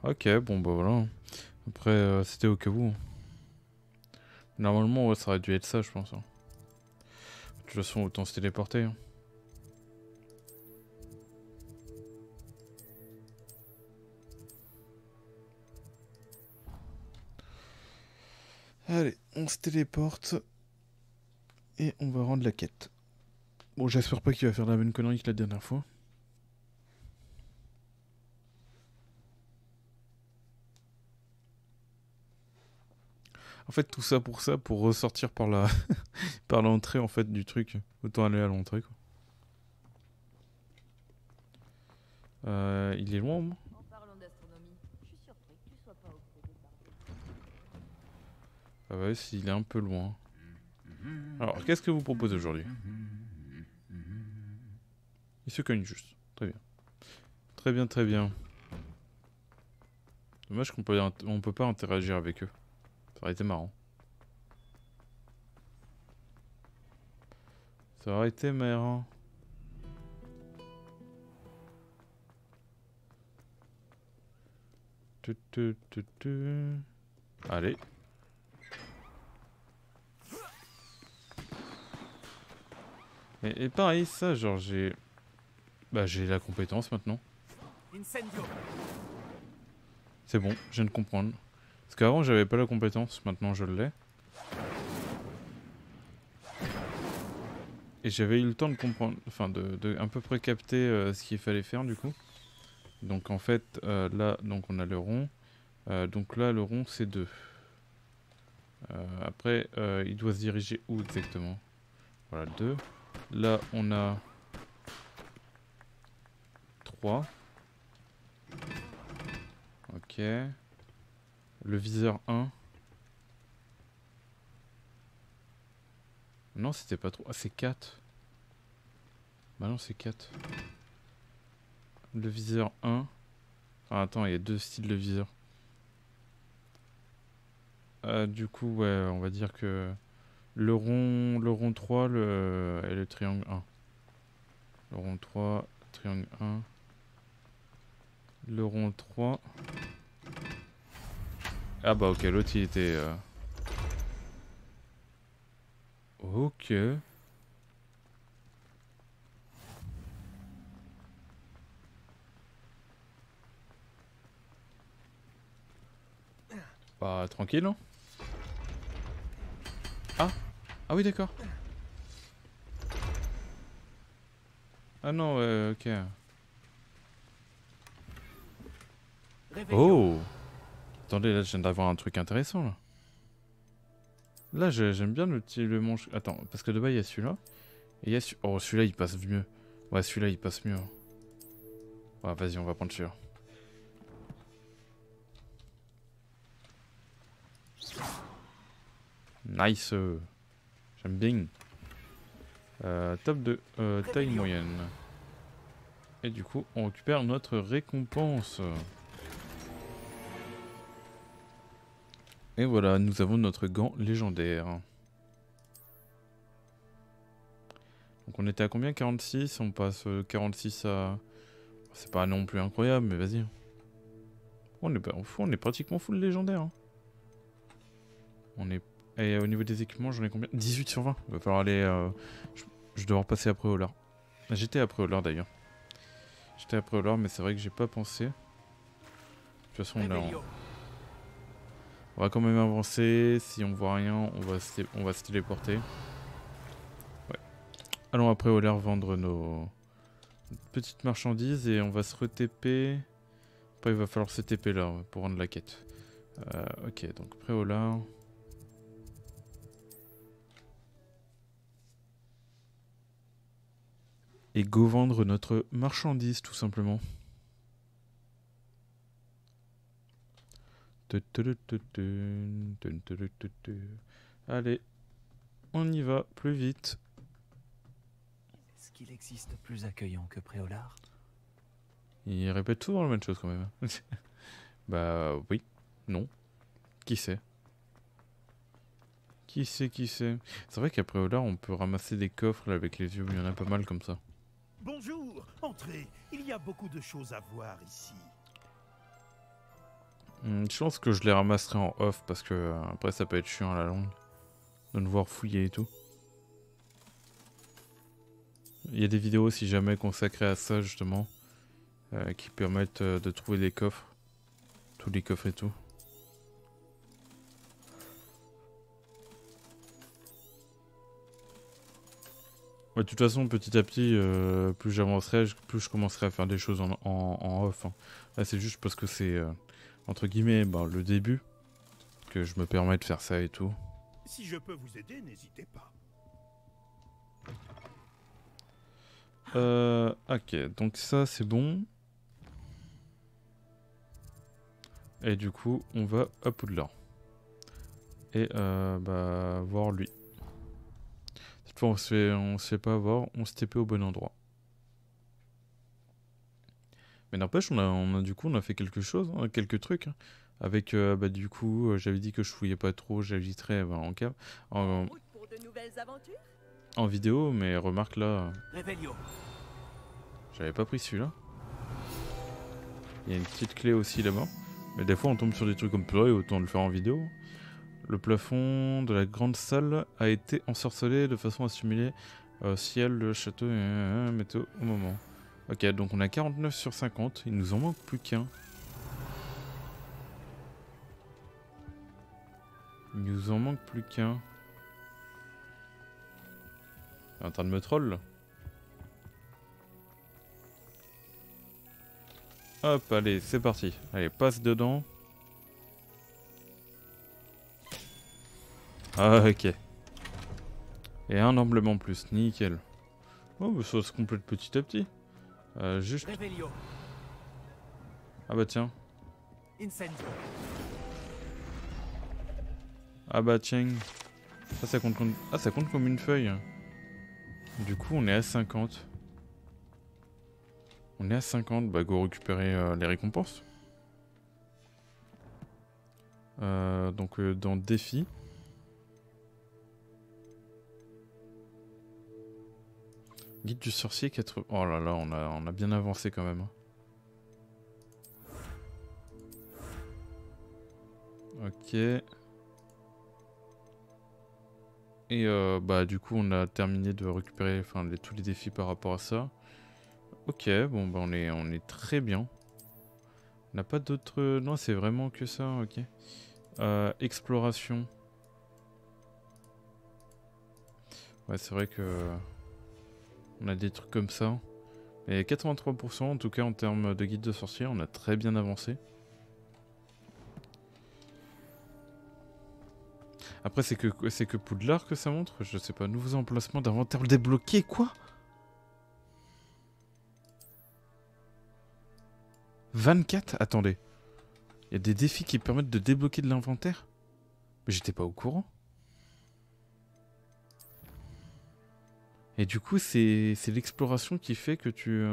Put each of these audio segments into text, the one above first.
Ok, bon bah voilà. Après, c'était au cas où. Normalement, ouais, ça aurait dû être ça, je pense. Hein. De toute façon, autant se téléporter. Hein. Allez, on se téléporte. Et on va rendre la quête. Bon, j'espère pas qu'il va faire la même connerie que la dernière fois. En fait, tout ça, pour ressortir par la par l'entrée en fait du truc. Autant aller à l'entrée quoi. Il est loin, moi. En parlant d'astronomie, je suis surpris que tu sois pas obsédé par Ah ouais, s'il est un peu loin. Alors, qu'est-ce que vous proposez aujourd'hui? Il se cogne juste. Très bien. Très bien, très bien. Dommage on peut pas interagir avec eux. Ça aurait été marrant. Ça aurait été marrant. Allez. Et pareil, ça, genre j'ai... Bah j'ai la compétence maintenant. Incendio. C'est bon, je viens de comprendre. Parce qu'avant j'avais pas la compétence, maintenant je l'ai. Et j'avais eu le temps de comprendre, enfin de à peu près capter ce qu'il fallait faire du coup. Donc en fait, là, donc on a le rond. Donc là, le rond c'est 2. Après, il doit se diriger où exactement? Voilà, 2. Là, on a 3. Ok. Le viseur 1. Non, c'était pas 3. Ah, c'est 4. Bah non, c'est 4. Le viseur 1. Ah, attends, il y a 2 styles de viseur. Du coup, ouais, on va dire que le rond 3 et le triangle 1. Le rond 3, triangle 1. Le rond 3. Ah bah ok, l'autre il était... Ok. Bah tranquille, hein. Ah. Ah oui, d'accord. Ah non, ouais, ok. Réveillon. Oh. Attendez, là je viens d'avoir un truc intéressant là. Là j'aime bien le manche... Attends, parce que de bas il y a celui-là. Et il y a oh, celui-là il passe mieux. Ouais, celui-là il passe mieux. Ouais, vas-y, on va prendre celui-là. Nice. J'aime bien. Top de taille moyenne. Et du coup, on récupère notre récompense. Et voilà, nous avons notre gant légendaire. Donc on était à combien? 46. On passe 46 à... C'est pas non plus incroyable, mais vas-y. On est pratiquement full légendaire. Hein. On est... Et au niveau des équipements, j'en ai combien? 18 sur 20. Il va falloir aller... Je dois repasser après Olar. J'étais après Olar d'ailleurs. J'étais après Olar, mais c'est vrai que j'ai pas pensé. De toute façon, là, on va quand même avancer. Si on voit rien, on va se téléporter. Ouais. Allons après Olar vendre nos petites marchandises et on va se re-TP. Après, il va falloir se TP là pour rendre la quête. Ok, donc Préolard. Et go vendre notre marchandise tout simplement. Allez, on y va plus vite. Est-ce qu'il existe plus accueillant que Préolard? Il répète souvent la même chose quand même. Bah oui, non. Qui sait? Qui sait, qui sait? C'est vrai qu'après là, on peut ramasser des coffres là, avec les yeux, il y en a pas mal comme ça. Bonjour, entrez. Il y a beaucoup de choses à voir ici. Je pense que je les ramasserai en off parce que après ça peut être chiant à la longue de devoir fouiller et tout. Il y a des vidéos si jamais consacrées à ça justement qui permettent de trouver des coffres, tous les coffres et tout. Ouais, de toute façon, petit à petit, plus j'avancerai, plus je commencerai à faire des choses en off. Hein. Là, c'est juste parce que c'est, entre guillemets, le début, que je me permets de faire ça et tout. Si je peux vous aider, n'hésitez pas. Ok, donc ça, c'est bon. Et du coup, on va à Poudlard. Et voir lui. Cette fois, on se fait pas avoir, on se TP au bon endroit. Mais n'empêche, du coup, on a fait quelque chose, hein, quelques trucs. Hein. Avec, du coup, j'avais dit que je fouillais pas trop, j'inviterais en cave. En vidéo, mais remarque là, j'avais pas pris celui-là. Il y a une petite clé aussi là-bas. Mais des fois, on tombe sur des trucs comme ça et autant le faire en vidéo. Le plafond de la grande salle a été ensorcelé de façon à simuler ciel, le château et météo au moment. Ok, donc on a 49 sur 50. Il nous en manque plus qu'un. Il nous en manque plus qu'un. T'es en train de me troll là. Hop, allez, c'est parti. Allez, passe dedans. Ah, ok. Et un emblème en plus, nickel. Oh, bah, ça se complète petit à petit. Juste... Ah bah tiens. Ah bah tiens. Ça compte comme... Ah, ça compte comme une feuille. Du coup, on est à 50. On est à 50. Bah, go récupérer les récompenses. Donc, dans défi. Guide du sorcier 80... Oh là là, on a bien avancé quand même. Ok. Et du coup, on a terminé de récupérer tous les défis par rapport à ça. Ok, bon, bah on est très bien. On n'a pas d'autres... Non, c'est vraiment que ça, ok. Exploration. Ouais, c'est vrai que... On a des trucs comme ça. Mais 83% en tout cas en termes de guide de sorcier, on a très bien avancé. Après c'est que Poudlard que ça montre, je sais pas. Nouveaux emplacements d'inventaire débloqués, quoi? 24? Attendez. Il y a des défis qui permettent de débloquer de l'inventaire? Mais j'étais pas au courant. Et du coup, c'est l'exploration qui fait que tu...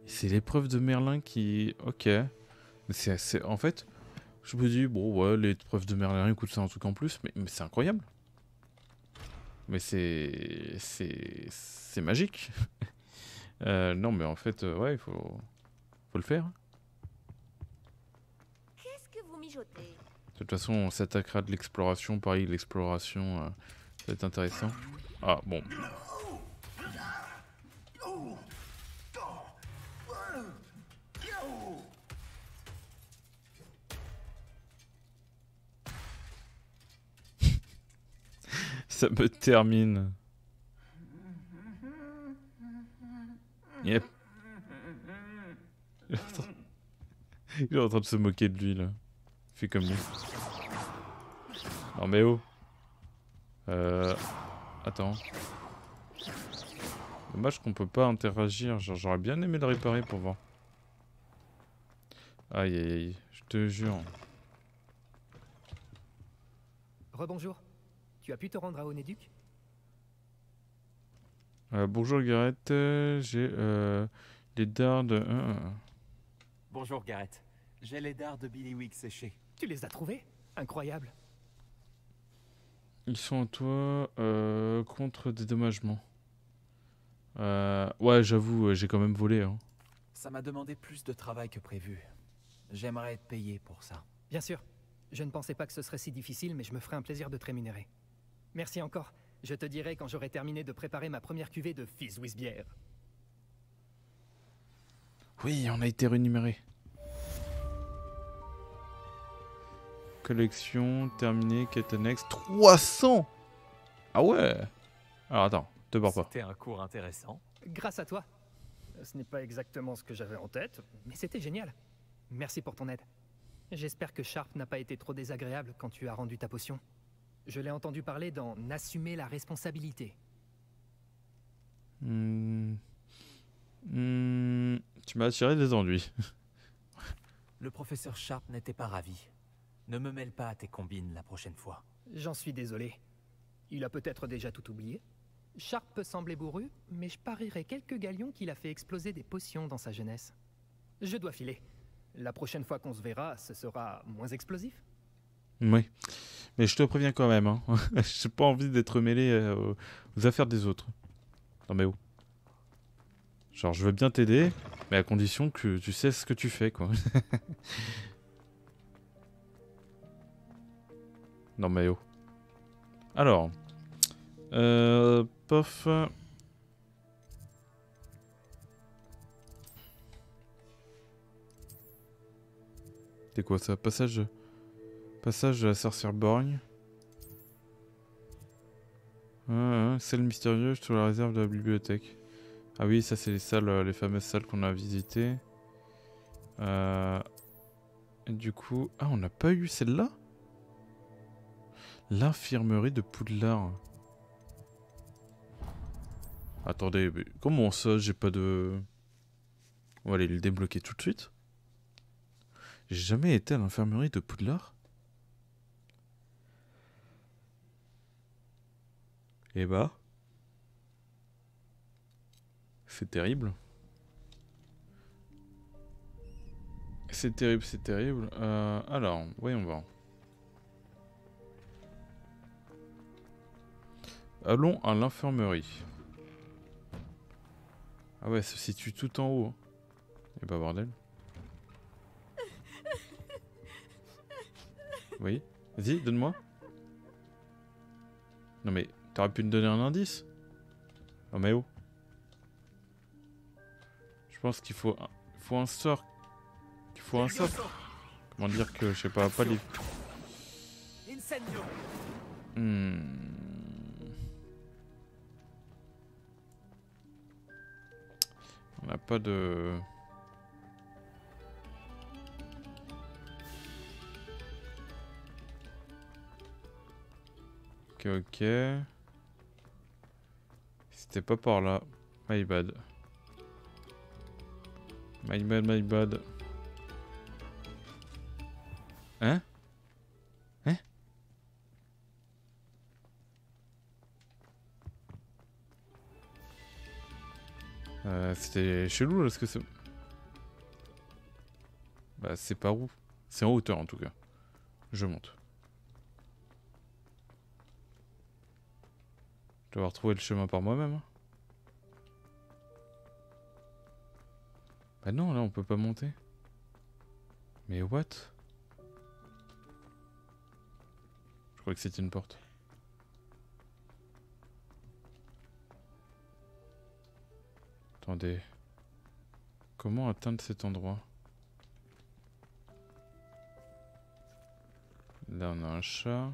C'est l'épreuve de Merlin qui... Ok. Mais en fait, je me dis, bon, ouais, l'épreuve de Merlin, écoute, c'est un truc en plus, mais c'est incroyable. Mais c'est magique. Non, mais en fait, ouais, il faut le faire. Qu'est-ce que vous mijotez? De toute façon, on s'attaquera de l'exploration. Pareil, l'exploration, ça va être intéressant. Ah, bon. Ça me termine. Yep. Il est en train de se moquer de lui, là. Il fait comme lui. Non mais oh. Attends. Dommage qu'on peut pas interagir. Genre, j'aurais bien aimé le réparer pour voir. Aïe aïe aïe. Je te jure. Rebonjour. Tu as pu te rendre à Onéduc? Bonjour Gareth. J'ai les dards de... Bonjour Gareth. J'ai les dards de Billywick séchés. Tu les as trouvés? Incroyable. Ils sont à toi contre dédommagement. Ouais, j'avoue, j'ai quand même volé. Hein. Ça m'a demandé plus de travail que prévu. J'aimerais être payé pour ça. Bien sûr. Je ne pensais pas que ce serait si difficile, mais je me ferai un plaisir de te rémunérer. Merci encore. Je te dirai quand j'aurai terminé de préparer ma première cuvée de Fizz Whiz bière. Oui, on a été rémunéré. Collection terminée, quête annexe. 300. Ah ouais. Alors attends, te barre pas. C'était un cours intéressant. Grâce à toi. Ce n'est pas exactement ce que j'avais en tête, mais c'était génial. Merci pour ton aide. J'espère que Sharp n'a pas été trop désagréable quand tu as rendu ta potion. Je l'ai entendu parler d'en assumer la responsabilité. Tu m'as attiré des ennuis. Le professeur Sharp n'était pas ravi. Ne me mêle pas à tes combines la prochaine fois. J'en suis désolé. Il a peut-être déjà tout oublié. Sharp peut sembler bourru, mais je parierais quelques galions qu'il a fait exploser des potions dans sa jeunesse. Je dois filer. La prochaine fois qu'on se verra, ce sera moins explosif. Oui. Mais je te préviens quand même. Hein. J'ai pas envie d'être mêlé aux affaires des autres. Non mais oh. Genre je veux bien t'aider, mais à condition que tu sais ce que tu fais quoi. Non mais oh. Alors. Pof. C'est quoi ça? Passage de la sorcière borgne. Celle mystérieuse sur la réserve de la bibliothèque. Ah oui, ça c'est les salles, les fameuses salles qu'on a visitées. Et du coup... Ah, on n'a pas eu celle-là? L'infirmerie de Poudlard. Attendez, mais comment ça, j'ai pas de... On va aller le débloquer tout de suite. J'ai jamais été à l'infirmerie de Poudlard. Eh bah... C'est terrible. C'est terrible, c'est terrible. Alors, voyons voir. Allons à l'infirmerie. Ah ouais, ça se situe tout en haut. Eh bah bordel. Oui, vas-y, donne-moi. Non mais, t'aurais pu me donner un indice? Oh mais oh. Je pense qu'il faut un sort. Qu'il faut un sort. Comment dire que, je sais pas les... On n'a pas de... Ok. C'était pas par là. My bad. My bad, my bad. Hein? Hein? C'était chelou là, ce que c'est... Bah c'est par où? C'est en hauteur en tout cas. Je monte. Je dois avoir trouvé le chemin par moi-même. Hein. Bah non, là on peut pas monter. Mais what? Je crois que c'était une porte. Attendez. Comment atteindre cet endroit? Là on a un chat.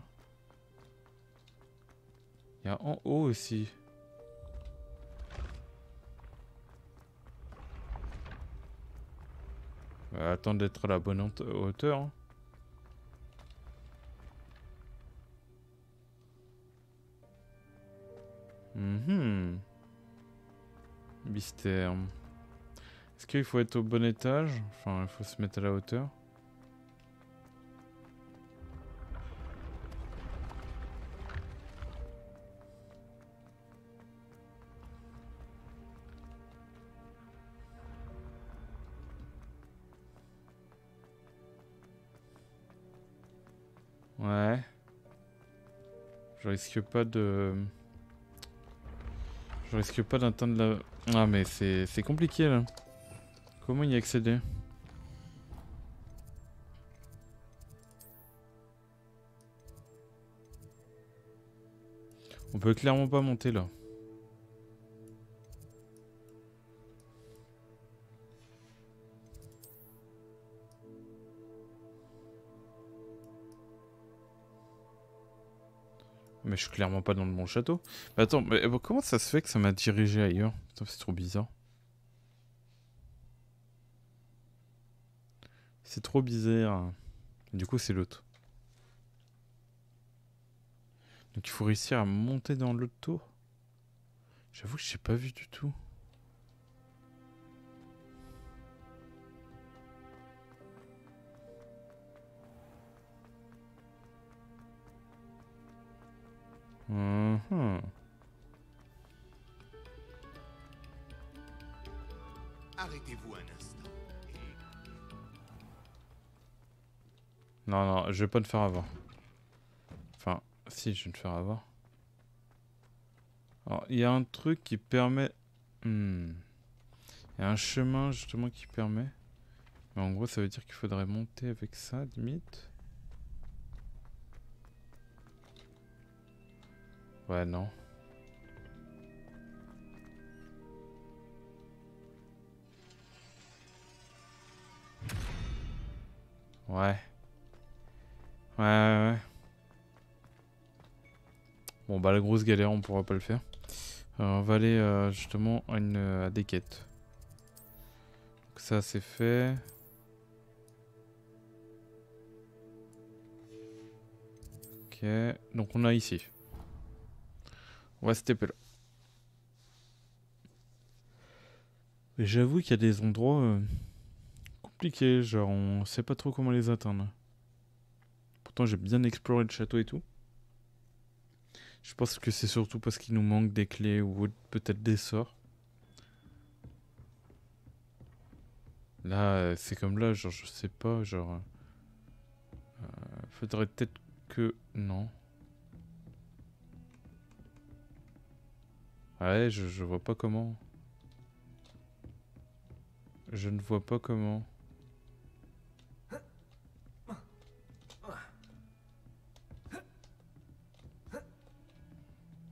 Il y a en haut aussi. On va attendre d'être à la bonne hauteur. Hein. Mystère. Est-ce qu'il faut être au bon étage? Enfin, il faut se mettre à la hauteur. Ouais. Je risque pas de... Je risque pas d'atteindre la... Ah mais c'est compliqué là. Comment y accéder? On peut clairement pas monter là. Mais je suis clairement pas dans le bon château. Mais attends, mais comment ça se fait que ça m'a dirigé ailleurs? Putain, c'est trop bizarre. C'est trop bizarre. Du coup, c'est l'autre. Donc il faut réussir à monter dans l'autre tour. J'avoue que je n'ai pas vu du tout. Arrêtez-vous un instant. Non, non, je vais pas me faire avoir. Enfin, si, je vais me faire avoir. Alors, il y a un truc qui permet... Il y a un chemin, justement, qui permet... Mais en gros, ça veut dire qu'il faudrait monter avec ça, limite. Ouais, non. Ouais. Ouais. Bon, bah, la grosse galère, on pourra pas le faire. On va aller justement à des quêtes. Donc ça, c'est fait. Ok. Donc, on a ici. On va se taper là. Mais j'avoue qu'il y a des endroits compliqués. Genre, on sait pas trop comment les atteindre. Pourtant, j'ai bien exploré le château et tout. Je pense que c'est surtout parce qu'il nous manque des clés ou peut-être des sorts. Là, c'est comme là, genre, je sais pas, genre... faudrait peut-être que... Non. Ouais, je vois pas comment. Je ne vois pas comment.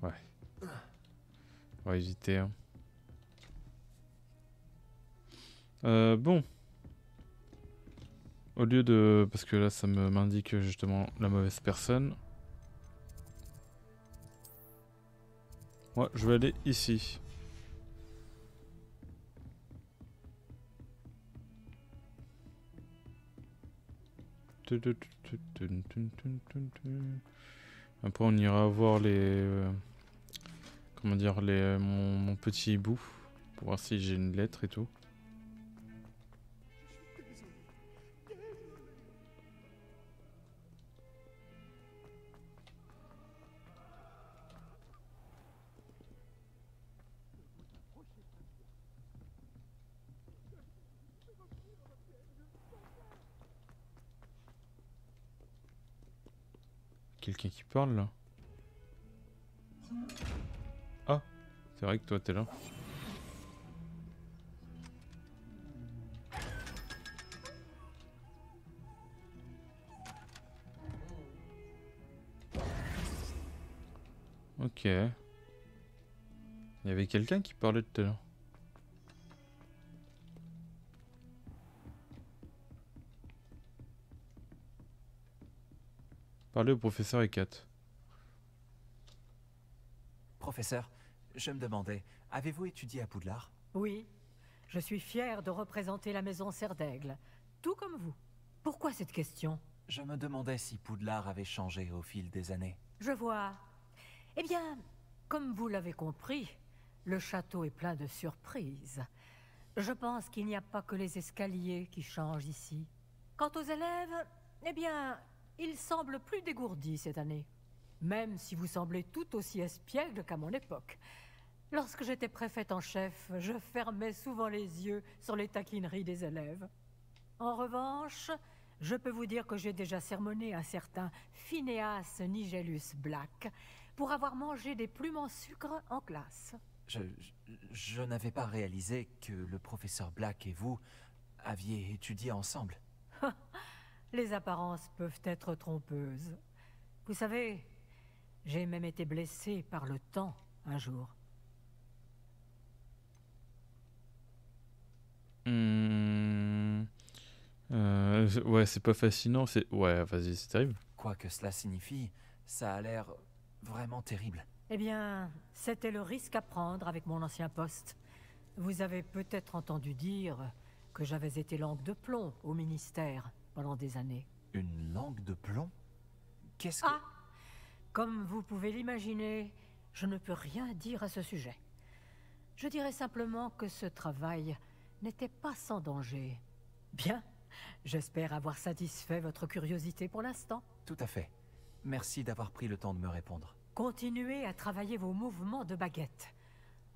Ouais. On va éviter, hein. Bon. Au lieu de... Parce que là, ça m'indique justement la mauvaise personne. Moi, je vais aller ici. Après, on ira voir les... comment dire, mon petit hibou. Pour voir si j'ai une lettre et tout. Quelqu'un qui parle là. Ah, c'est vrai que toi t'es là. Ok. Il y avait quelqu'un qui parlait tout à l'heure. Parler au professeur Ekat. Professeur, je me demandais, avez-vous étudié à Poudlard? Oui, je suis fière de représenter la maison Serdaigle, tout comme vous. Pourquoi cette question? Je me demandais si Poudlard avait changé au fil des années. Je vois. Eh bien, comme vous l'avez compris, le château est plein de surprises. Je pense qu'il n'y a pas que les escaliers qui changent ici. Quant aux élèves, eh bien, ils semblent plus dégourdis cette année. Même si vous semblez tout aussi espiègle qu'à mon époque. Lorsque j'étais préfète en chef, je fermais souvent les yeux sur les taquineries des élèves. En revanche, je peux vous dire que j'ai déjà sermonné un certain Phineas Nigellus Black pour avoir mangé des plumes en sucre en classe. Je n'avais pas réalisé que le professeur Black et vous aviez étudié ensemble. Les apparences peuvent être trompeuses. Vous savez, j'ai même été blessé par le temps un jour. Ouais, c'est pas fascinant, c'est... Ouais, vas-y, c'est terrible. Quoi que cela signifie, ça a l'air vraiment terrible. Eh bien, c'était le risque à prendre avec mon ancien poste. Vous avez peut-être entendu dire que j'avais été langue de plomb au ministère pendant des années. Une langue de plomb? Qu'est-ce que... Ah! Comme vous pouvez l'imaginer, je ne peux rien dire à ce sujet. Je dirais simplement que ce travail n'était pas sans danger. Bien, j'espère avoir satisfait votre curiosité pour l'instant. Tout à fait. Merci d'avoir pris le temps de me répondre. Continuez à travailler vos mouvements de baguette.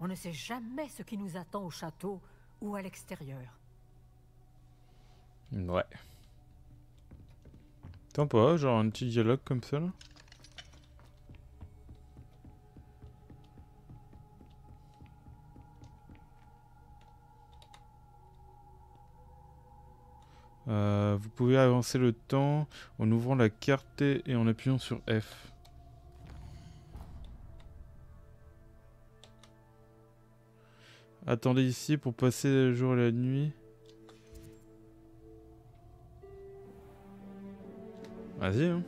On ne sait jamais ce qui nous attend au château ou à l'extérieur. Ouais. Sympa, genre un petit dialogue comme ça, là. Vous pouvez avancer le temps en ouvrant la carte et en appuyant sur F. Attendez ici pour passer le jour et la nuit. Vas-y, hein.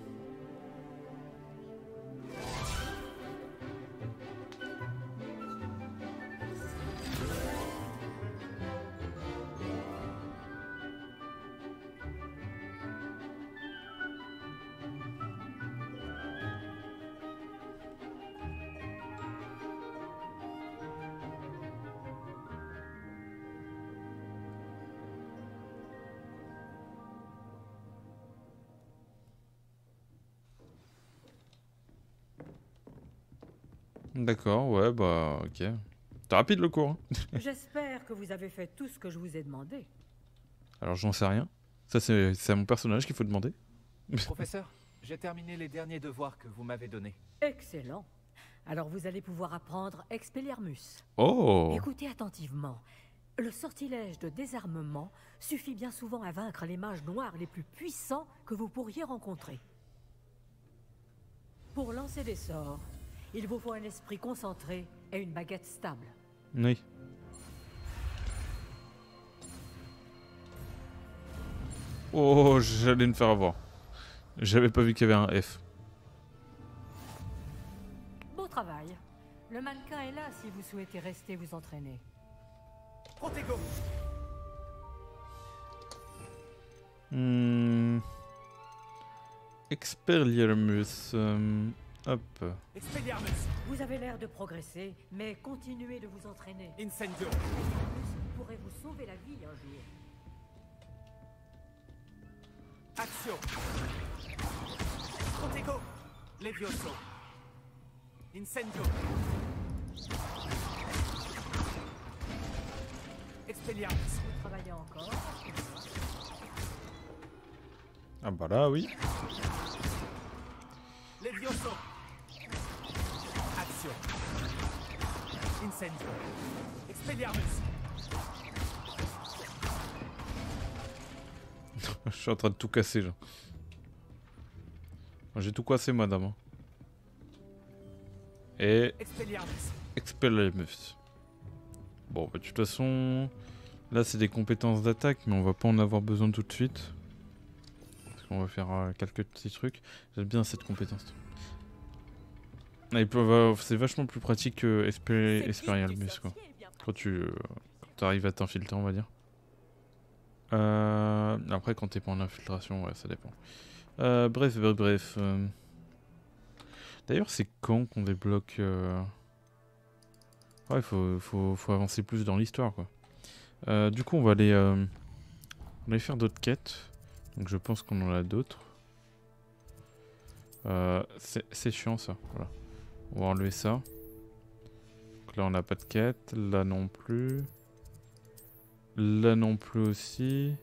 D'accord, ouais, bah, ok. T'es rapide le cours, hein. J'espère que vous avez fait tout ce que je vous ai demandé. Alors j'en sais rien. Ça c'est à mon personnage qu'il faut demander. Professeur, j'ai terminé les derniers devoirs que vous m'avez donnés. Excellent. Alors vous allez pouvoir apprendre Expelliarmus. Oh! Écoutez attentivement. Le sortilège de désarmement suffit bien souvent à vaincre les mages noirs les plus puissants que vous pourriez rencontrer. Pour lancer des sorts, il vous faut un esprit concentré et une baguette stable. Oui. Oh, j'allais me faire avoir. J'avais pas vu qu'il y avait un F. Beau travail. Le mannequin est là si vous souhaitez rester vous entraîner. Protego! Expelliarmus. Hop. Expelliarmus! Vous avez l'air de progresser, mais continuez de vous entraîner. Incendio! Expelliarmus pourrait vous sauver la vie un jour. Action! Protego! Levioso! Incendio! Expelliarmus! Vous travaillez encore? Ah bah là, oui. Levioso! Action! Incendio! Expelliarmus! Je suis en train de tout casser, genre. J'ai tout cassé, madame. Hein. Et... Expelliarmus! Expelliarmus. Bon, bah, de toute façon... Là, c'est des compétences d'attaque, mais on va pas en avoir besoin tout de suite. Parce qu'on va faire quelques petits trucs. J'aime bien cette compétence. C'est vachement plus pratique que Expelliarmus, quoi. Quand tu arrives à t'infiltrer, on va dire. Après, quand t'es pas en infiltration, ouais, ça dépend. Bref. D'ailleurs, c'est quand qu'on débloque... Ouais, faut avancer plus dans l'histoire, quoi. Du coup, on va aller faire d'autres quêtes. Donc, je pense qu'on en a d'autres. C'est chiant, ça. Voilà. On va enlever ça. Donc là, on n'a pas de quête. Là non plus. Là non plus aussi.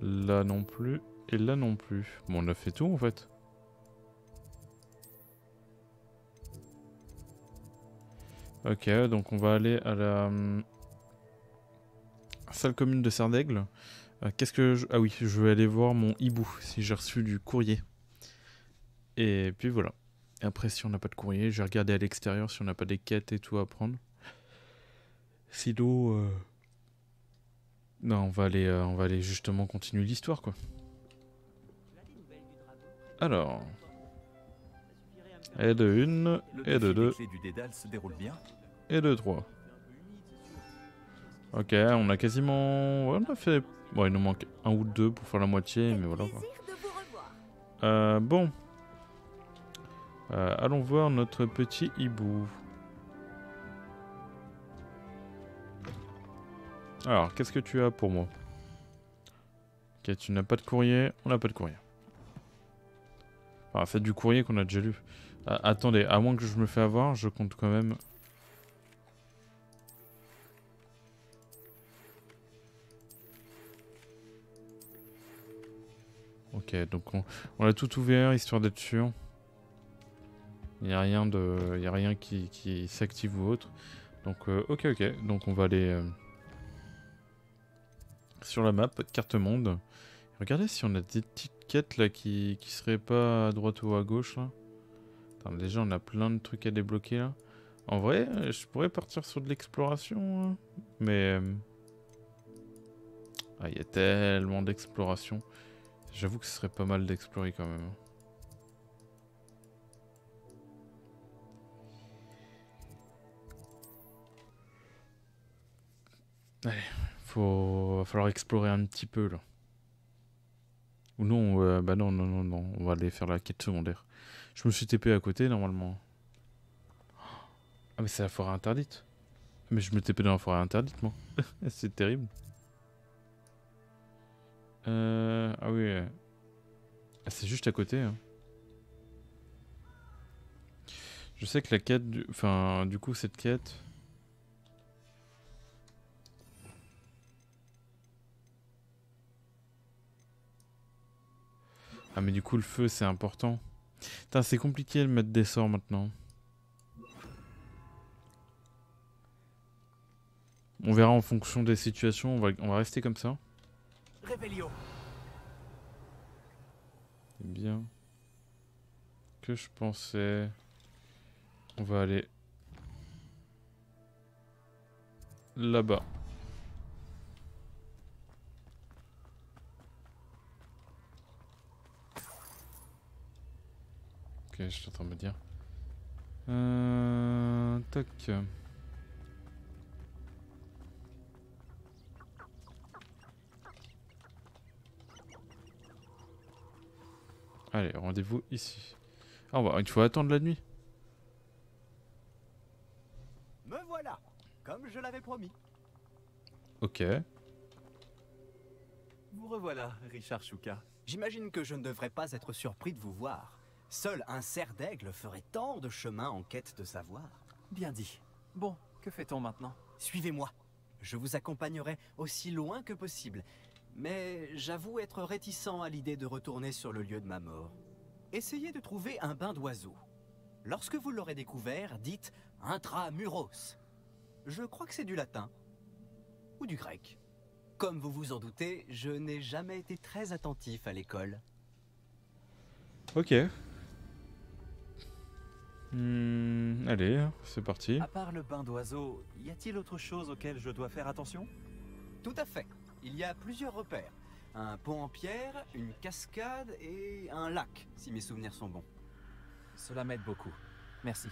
Là non plus. Et là non plus. Bon, on a fait tout, en fait. Ok, donc on va aller à la salle commune de Serdaigle. Qu'est-ce que je... Ah oui, je vais aller voir mon hibou, si j'ai reçu du courrier. Et puis voilà. Et après, si on n'a pas de courrier, je vais regarder à l'extérieur si on n'a pas des quêtes et tout à prendre. Sinon... Non, on va aller justement continuer l'histoire, quoi. Alors... Et de 1, et de 2, Les clés du Dédale se déroule bien. et de 3. Ok, on a quasiment... Ouais, on a fait... Bon, il nous manque un ou deux pour faire la moitié, mais voilà, quoi. Plaisir de vous revoir. Bon. Allons voir notre petit hibou. Alors, qu'est-ce que tu as pour moi? Ok, tu n'as pas de courrier. On n'a pas de courrier. Enfin, faites du courrier qu'on a déjà lu. Attendez, à moins que je me fais avoir, je compte quand même... Ok, donc on a tout ouvert, histoire d'être sûr. Il n'y a rien qui s'active ou autre. Donc, ok. Donc, on va aller sur la map, carte monde. Regardez si on a des petites quêtes là qui seraient pas à droite ou à gauche. Là. Attends, déjà, on a plein de trucs à débloquer là. En vrai, je pourrais partir sur de l'exploration. Hein. Mais... il y a tellement d'exploration. J'avoue que ce serait pas mal d'explorer quand même. Allez, va falloir explorer un petit peu là. Ou non, bah non, on va aller faire la quête secondaire. Je me suis TP à côté normalement. Ah mais c'est la forêt interdite. Mais je me TP dans la forêt interdite moi. C'est terrible. Ah oui. Ah, c'est juste à côté. Hein. Je sais que la quête... Enfin, du coup, cette quête... Ah mais du coup le feu c'est important. Putain c'est compliqué de mettre des sorts maintenant. On verra en fonction des situations, on va rester comme ça. Réveillon. C'est bien. Que je pensais. On va aller là-bas. Ok, je suis en train de me dire. Tac. Allez, rendez-vous ici. Ah, il faut attendre la nuit. Me voilà, comme je l'avais promis. Ok. Vous revoilà, Richard Shuka. J'imagine que je ne devrais pas être surpris de vous voir. Seul un cerf d'aigle ferait tant de chemin en quête de savoir. Bien dit. Bon, que fait-on maintenant? Suivez-moi. Je vous accompagnerai aussi loin que possible. Mais j'avoue être réticent à l'idée de retourner sur le lieu de ma mort. Essayez de trouver un bain d'oiseau. Lorsque vous l'aurez découvert, dites « intramuros ». Je crois que c'est du latin. Ou du grec. Comme vous vous en doutez, je n'ai jamais été très attentif à l'école. Ok. Allez, c'est parti. À part le bain d'oiseau, y a-t-il autre chose auquel je dois faire attention? Tout à fait. Il y a plusieurs repères. Un pont en pierre, une cascade et un lac, si mes souvenirs sont bons. Cela m'aide beaucoup. Merci.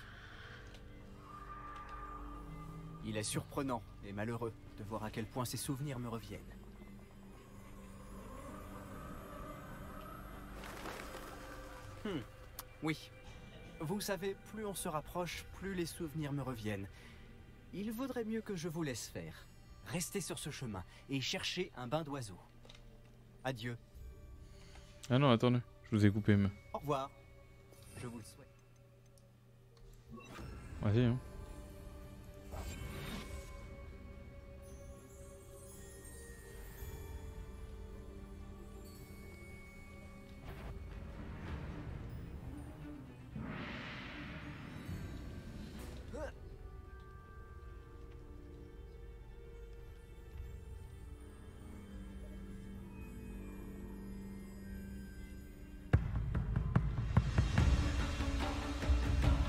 Il est surprenant et malheureux de voir à quel point ces souvenirs me reviennent. Oui. Vous savez, plus on se rapproche, plus les souvenirs me reviennent. Il vaudrait mieux que je vous laisse faire. Restez sur ce chemin et cherchez un bain d'oiseau. Adieu. Ah non, attendez, je vous ai coupé. Mais... Au revoir. Je vous le souhaite. Vas-y, hein.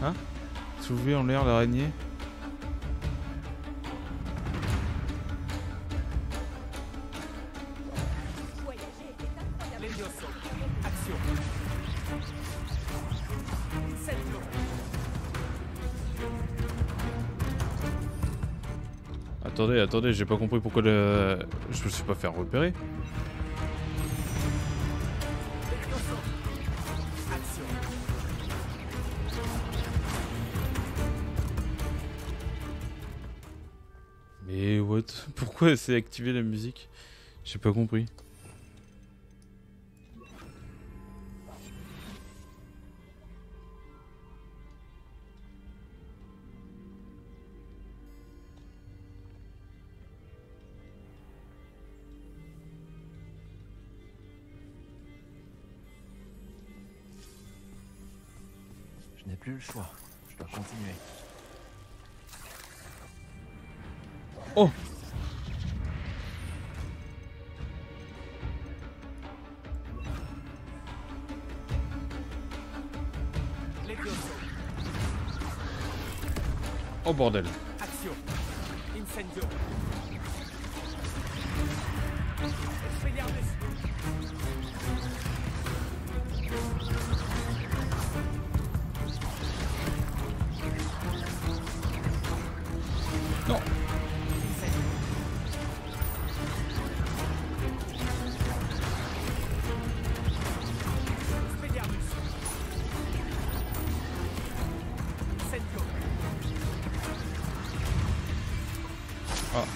Hein? Soulever en l'air l'araignée. Levioso. Action. Incendio. Attendez, j'ai pas compris pourquoi je me suis pas fait repérer. Levioso. Action. Mais what? Pourquoi c'est activé la musique? J'ai pas compris. Je n'ai plus le choix. Je dois continuer. Oh! Levioso. Oh bordel. Action. Incendio. Expelliarmus. Non. Incendio. Expelliarmus. Incendio. Ah.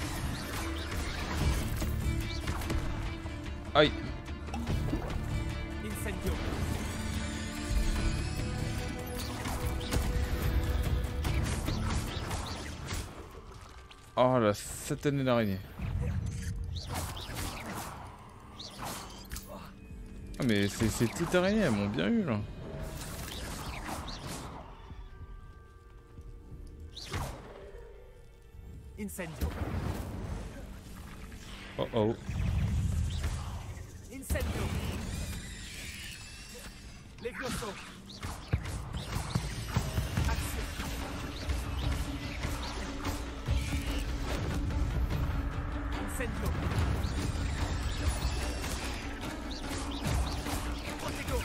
Aïe. Incendio. Oh la satanée d'araignée. Ah mais ces petites araignées elles m'ont bien eu là. Incendio. Oh oh. Incendio. Levioso. Action. Incendio. Protego.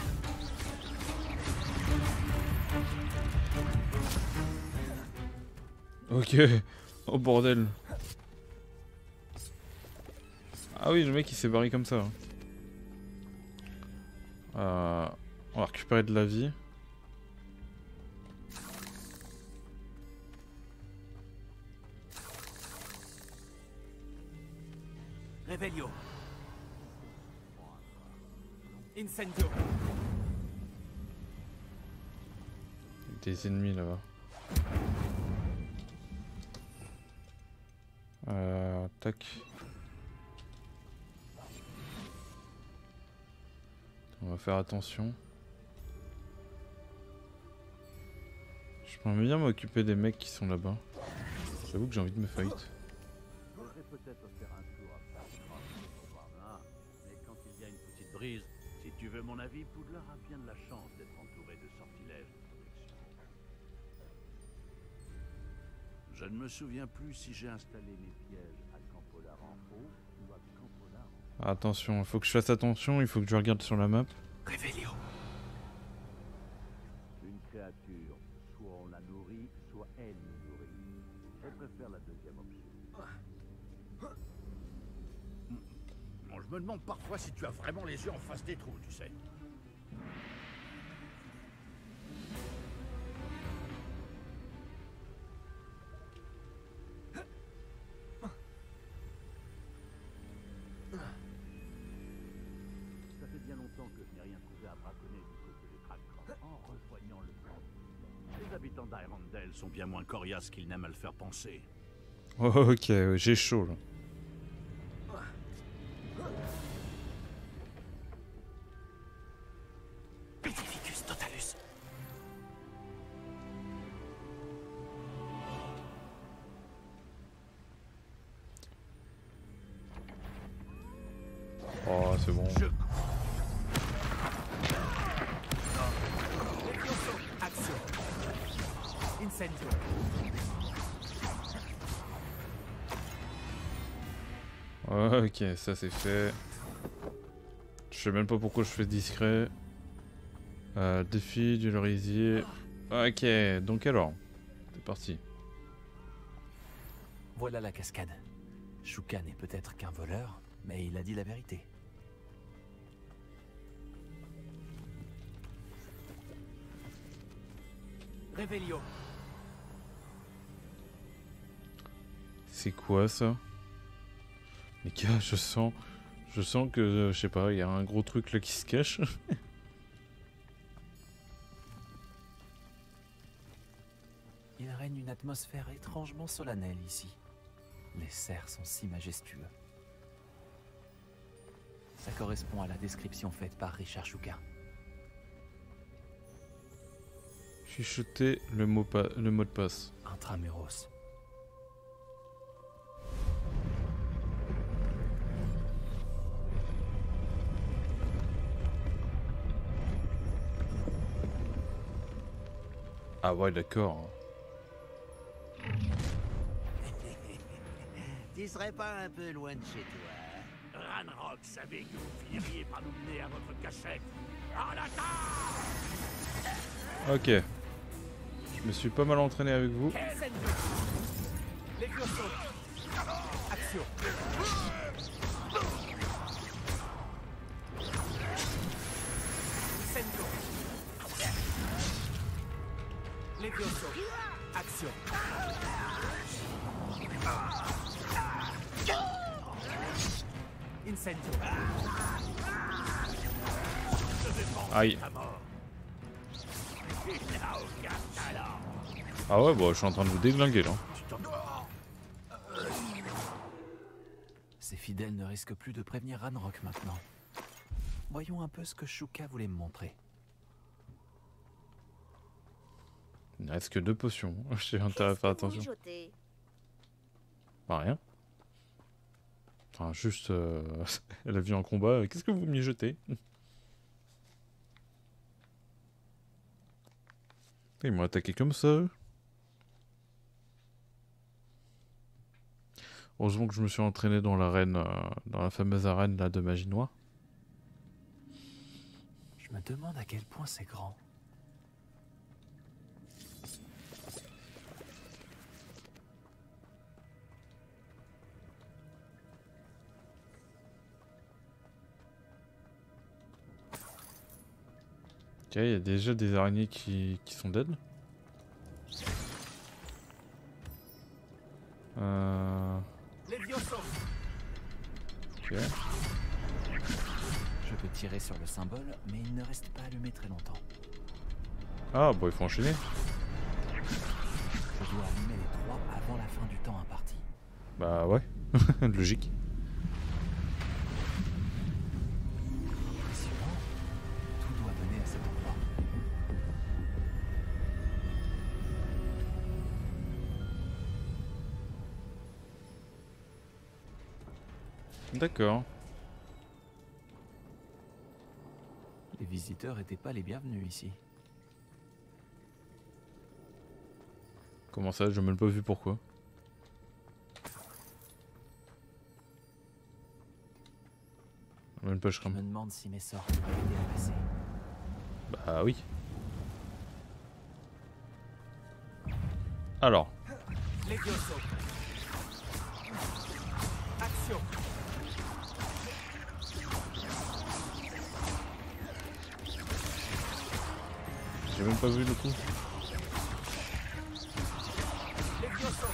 Ok. Oh bordel. Ah oui le mec il s'est barré comme ça. On va récupérer de la vie. Revelio. Incendio. Des ennemis là-bas. Tac. On va faire attention. Je peux bien m'occuper des mecs qui sont là-bas. J'avoue que j'ai envie de me fight. Faudrait peut-être faire un tour à Starcroft pour voir là. Mais quand il y a une petite brise, si tu veux mon avis, Poudlard a bien de la chance d'être entouré de sortilèges de protection. Je ne me souviens plus si j'ai installé mes pièges à Campolar en haut ou à Campolar en bas. Attention, il faut que je fasse attention, il faut que je regarde sur la map. Revelio. Une créature, soit on la nourrit, soit elle nous nourrit. Je préfère la deuxième option. Bon, je me demande parfois si tu as vraiment les yeux en face des trous, tu sais. Ça fait bien longtemps que je n'ai rien trouvé à braconner du côté de Crackcroft. En rejoignant le camp, les habitants d'Irondale sont bien moins coriaces qu'ils n'aiment à le faire penser. Oh, ok, j'ai chaud là. Petrificus totalus. Oh, c'est bon. Levioso. Action. Incendio. Ok, ça c'est fait. Je sais même pas pourquoi je fais discret. Défi du lorisier. Ok, donc alors, c'est parti. Voilà la cascade. Shuka n'est peut-être qu'un voleur, mais il a dit la vérité. Réveillon. C'est quoi ça? Les gars, je sens que, je sais pas, il y a un gros truc là qui se cache. Il règne une atmosphère étrangement solennelle ici. Les cerfs sont si majestueux. Ça correspond à la description faite par Richard Shuka. Chuchoter le mot de passe. Intramuros. Ah ouais, d'accord. Tu serais pas un peu loin de chez toi? Ranrock savait que vous finiriez par nous mener à votre cachette. En attaque! Ok. Je me suis pas mal entraîné avec vous. Action. Incendio. Levioso. Action. Incendio. Aïe. Ah ouais, bon, je suis en train de vous déglinguer là. Ces fidèles ne risquent plus de prévenir Ranrock maintenant. Voyons un peu ce que Shuka voulait me montrer. Il ne reste que 2 potions. J'ai intérêt à faire attention. Bah rien. Enfin, juste... elle a vu un combat. Qu'est-ce que vous mijotez? Ils m'ont attaqué comme ça. Heureusement que je me suis entraîné dans l'arène, dans la fameuse arène là, de magie noire. Je me demande à quel point c'est grand. Ok, il y a déjà des araignées qui sont dead. Ok. Je peux tirer sur le symbole, mais il ne reste pas allumé très longtemps. Ah, bon, il faut enchaîner. Je dois allumer les 3 avant la fin du temps imparti. Bah ouais, logique. Impressionnant. Tout doit mener à cet endroit. D'accord. Les visiteurs n'étaient pas les bienvenus ici. Comment ça, j'ai même pas vu pourquoi. Même pas je Je me demande si mes sorts pourraient aider à passer. Bah oui. Alors. Levioso. Action. J'ai même pas vu le coup. Levioso.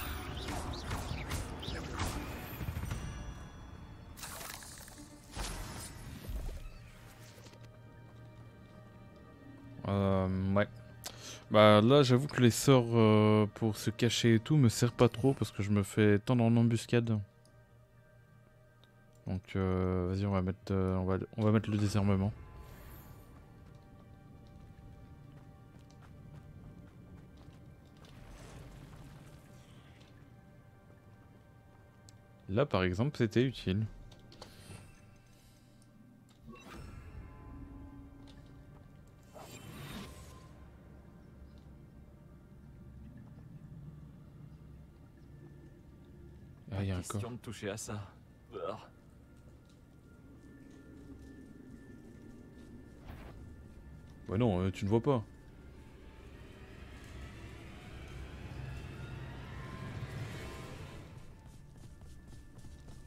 Ouais. Bah là j'avoue que les sorts pour se cacher et tout me servent pas trop parce que je me fais tendre en embuscade. Donc vas-y on va mettre on va mettre le désarmement. Là par exemple c'était utile. Ah, il y a un question corps. de toucher à ça. Ah. Bah non, tu ne vois pas.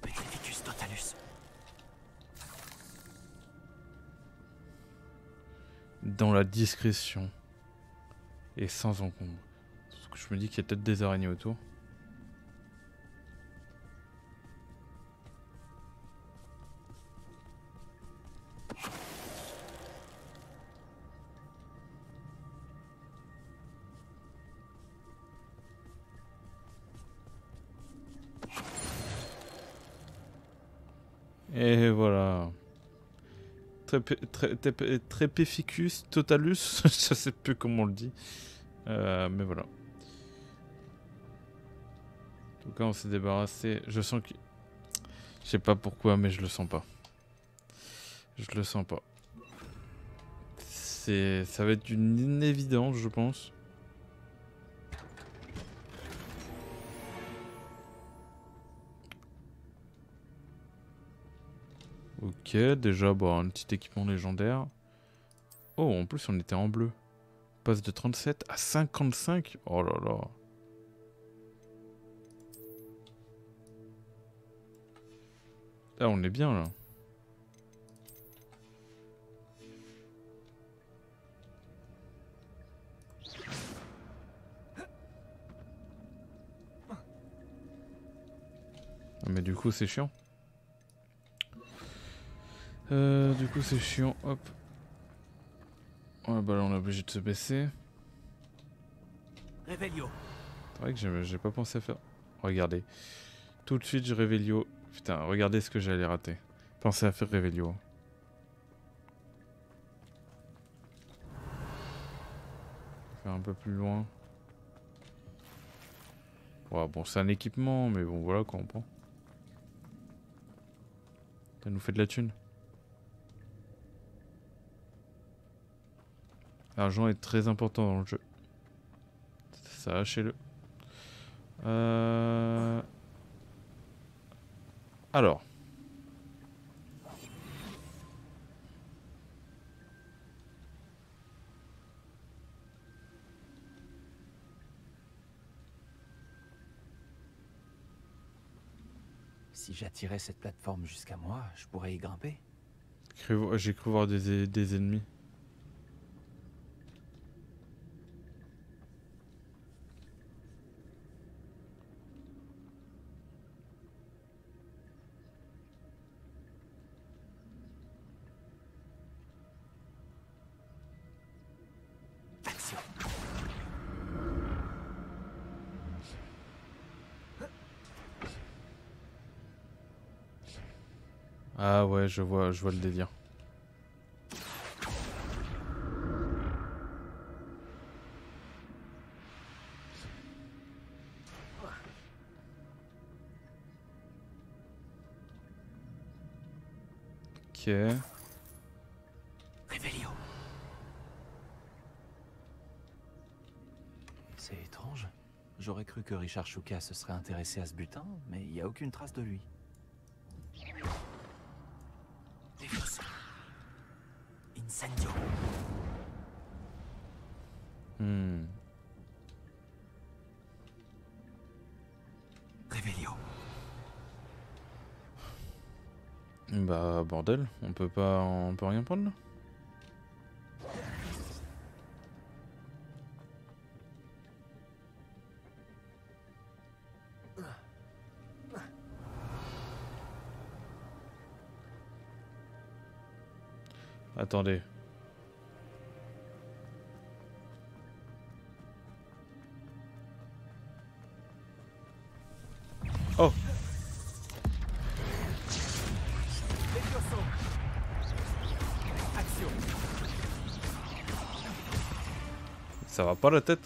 Petrificus totalus. Dans la discrétion. Et sans encombre. Parce que je me dis qu'il y a peut-être des araignées autour. Et voilà. Trepeficus totalus, je sais plus comment on le dit. Mais voilà. En tout cas, on s'est débarrassé. Je sens que... Je sais pas pourquoi, mais je le sens pas. Je le sens pas. Ça va être une évidence, je pense. Ok, déjà, bon, un petit équipement légendaire. Oh, en plus, on était en bleu. On passe de 37 à 55. Oh là là. Là, on est bien, là. Ah, mais du coup, c'est chiant. Du coup, c'est chiant. Hop. Ouais, bah là, on est obligé de se baisser. Réveillon. C'est vrai que j'ai pas pensé à faire. Regardez. Tout de suite, je Réveillio. Putain, regardez ce que j'allais rater. Pensez à faire Réveillio. Faire un peu plus loin. Ouais, bon, c'est un équipement, mais bon, voilà quoi, on prend. Ça nous fait de la thune. L'argent est très important dans le jeu. Ça, lâchez-le. Alors. Si j'attirais cette plateforme jusqu'à moi, je pourrais y grimper. J'ai cru voir des ennemis. Action. Ah ouais, je vois le délire. Ok. Réveillon. C'est étrange. J'aurais cru que Richard Shuka se serait intéressé à ce butin, mais il n'y a aucune trace de lui. Levioso. Incendio. Réveillon. Bah bordel, on peut rien prendre là. Attendez. Oh. Action. Ça va pas la tête?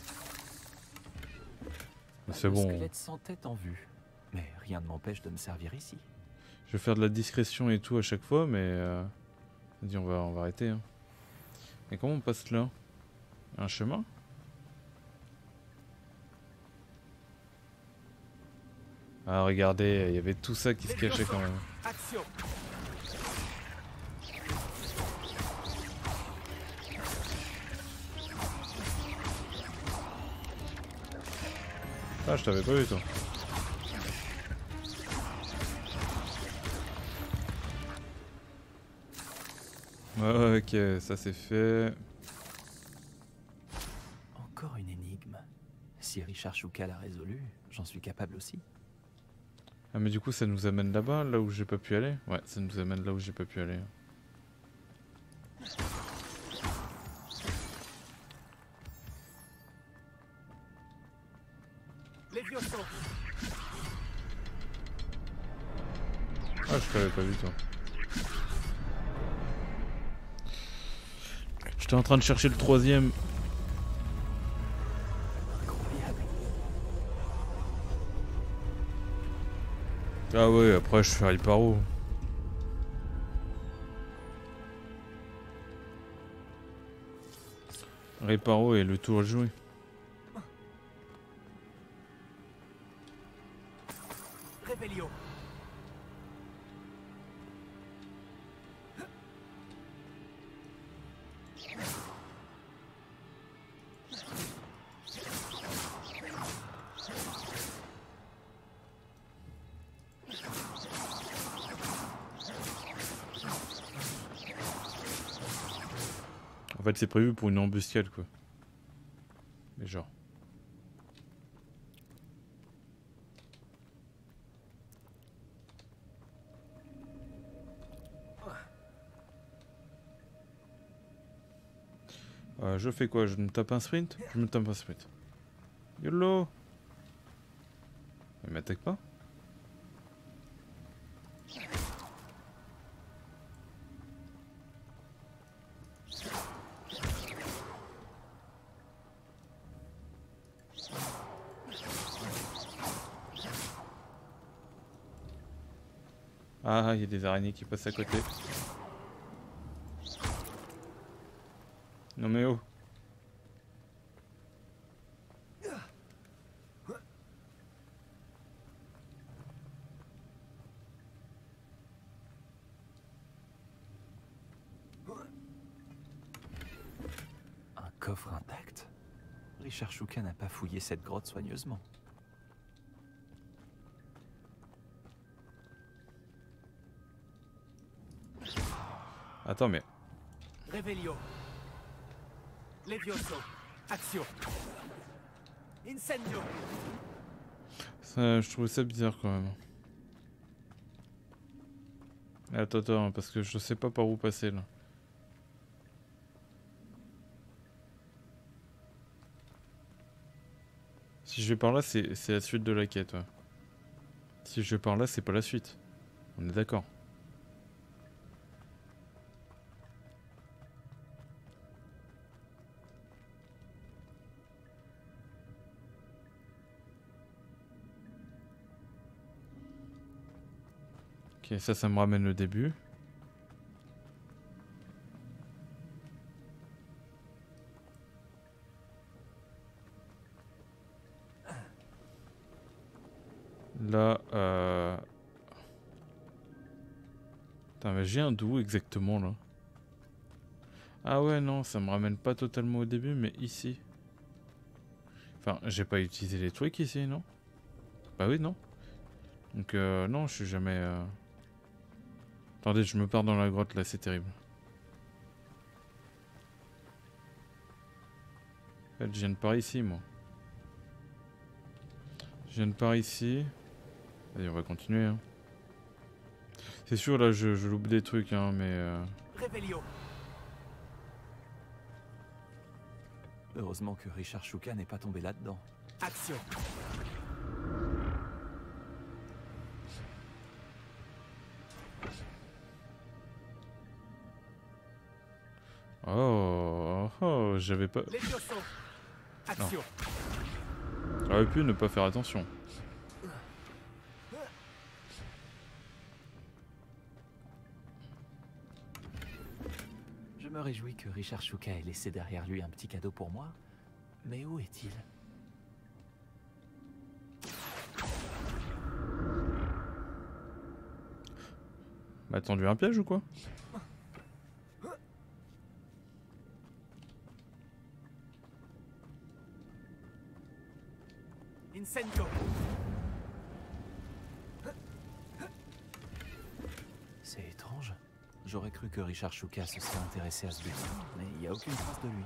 C'est Le bon. squelette sans tête en vue. Mais rien ne m'empêche de me servir ici. Je vais faire de la discrétion et tout à chaque fois, mais vas-y, on va arrêter. Hein. Et comment on passe là? Un chemin? Ah regardez, il y avait tout ça qui se cachait quand même. Action. Ah je t'avais pas vu toi. Ouais, ok, ça c'est fait. Encore une énigme. Si Richard Shuka l'a résolue, j'en suis capable aussi. Ah mais du coup ça nous amène là-bas, là où j'ai pas pu aller? Ouais, ça nous amène là où j'ai pas pu aller. Ah je t'avais pas vu toi. J'étais en train de chercher le troisième. Incroyable. Ah ouais, après je fais Riparo. Riparo et le tour joué. Réveillon. En fait c'est prévu pour une embuscade quoi. Mais genre. Je fais quoi? Je me tape un sprint? Je me tape un sprint. YOLO! Il m'attaque pas? Ah, il y a des araignées qui passent à côté. Non mais oh! Un coffre intact. Richard Shuka n'a pas fouillé cette grotte soigneusement. Attends mais... Réveillon. Levioso. Action. Incendio. Ça, je trouvais ça bizarre quand même. Attends, parce que je sais pas par où passer là. Si je vais par là, c'est la suite de la quête, ouais. Si je vais par là, c'est pas la suite. On est d'accord. Ok, ça me ramène au début. Là, Putain, mais j'ai un d'où exactement là? Ah ouais, non, ça me ramène pas totalement au début, mais ici. Enfin, j'ai pas utilisé les trucs ici, non? Bah oui, non. Donc, non, je suis jamais... Attendez, je me pars dans la grotte là, c'est terrible. En fait, je viens de par ici, moi. Je viens de par ici. Allez, on va continuer. Hein. C'est sûr, là, je loupe des trucs, hein, mais... Réveillon. Heureusement que Richard Shuka n'est pas tombé là-dedans. Action. Oh, j'avais pas... Levioso. Action. J'aurais pu ne pas faire attention. Je me réjouis que Richard Shuka ait laissé derrière lui un petit cadeau pour moi. Mais où est-il? M'a tendu un piège ou quoi? Incendio. C'est étrange. J'aurais cru que Richard Shuka se serait intéressé à ce butin, mais il n'y a aucune trace de lui.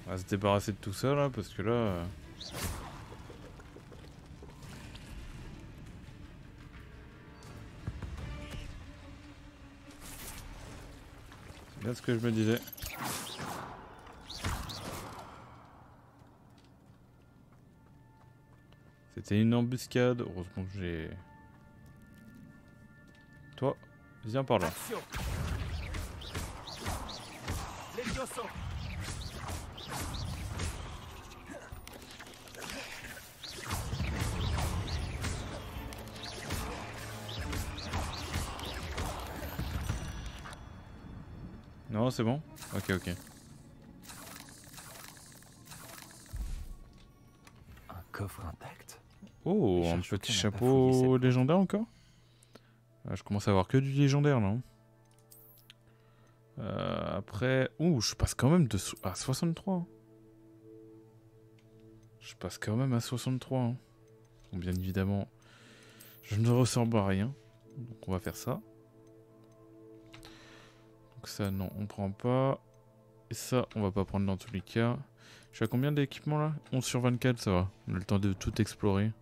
On va se débarrasser de tout ça là parce que là... C'est bien ce que je me disais. C'était une embuscade. Heureusement que j'ai... Toi, viens par là. Non, c'est bon? Ok, ok. Un coffre intact? Oh, un Richard petit Shuka n'a pas fouillé chapeau cette légendaire encore? Ah, je commence à avoir que du légendaire là. Après... Ouh, je passe quand même à 63. Hein. Je passe quand même à 63. Hein. Bon, bien évidemment, je ne ressemble à rien. Donc on va faire ça. Donc ça, non, on prend pas. Et ça, on va pas prendre dans tous les cas. Je suis à combien d'équipements là? 11 sur 24, ça va. On a le temps de tout explorer.